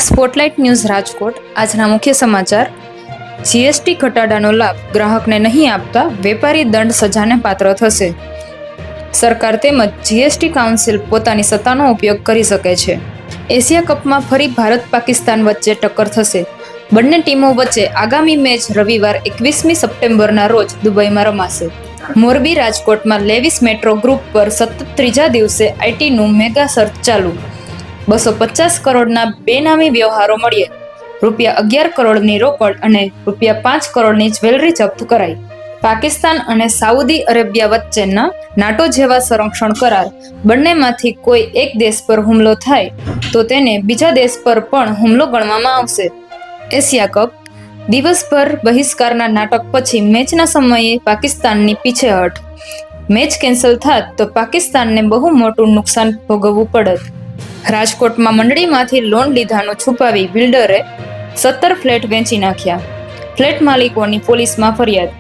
Spotlight news Rajkot આજના મુખ્ય સમાચાર. જીએસટી ઘટાડાનો લાભ ગ્રાહકને નહીં આપતા વેપારી દંડ સજાને પાત્ર થશે. સરકાર તેમજ જીએસટી કાઉન્સિલ પોતાની સત્તાનો ઉપયોગ કરી શકે છે. એશિયા કપમાં ફરી ભારત પાકિસ્તાન વચ્ચે ટક્કર થશે. બંને ટીમો વચ્ચે આગામી મેચ રવિવાર 21મી સપ્ટેમ્બરના રોજ દુબઈમાં રમાશે. મોરબી રાજકોટમાં લેવિસ મેટ્રો ગ્રુપ પર સતત ત્રીજા દિવસે આઈટીનું મેગા સર્ચ ચાલુ. 250 કરોડના બેનામી વ્યવહારો મળ્યા. ₹11 કરોડની રોકડ અને ₹5 કરોડની જ્વેલરી જપ્ત કરાઈ. પાકિસ્તાન અને સાઉદી અરેબિયા વચ્ચેના નાટો જેવા સંરક્ષણ કરાર. બંનેમાંથી કોઈ એક દેશ પર હુમલો થાય તો તેને બીજા દેશ પર પણ હુમલો ગણવામાં આવશે. એશિયા કપ દિવસભર બહિષ્કારના નાટક પછી મેચના સમયે પાકિસ્તાનની પીછેહઠ. મેચ કેન્સલ થાત તો પાકિસ્તાનને બહુ મોટું નુકસાન ભોગવવું પડત. રાજકોટમાં મંડળીમાંથી લોન લીધાનું છુપાવી બિલ્ડરે 17 ફ્લેટ વેચી નાખ્યા. ફ્લેટ માલિકોની પોલીસમાં ફરિયાદ.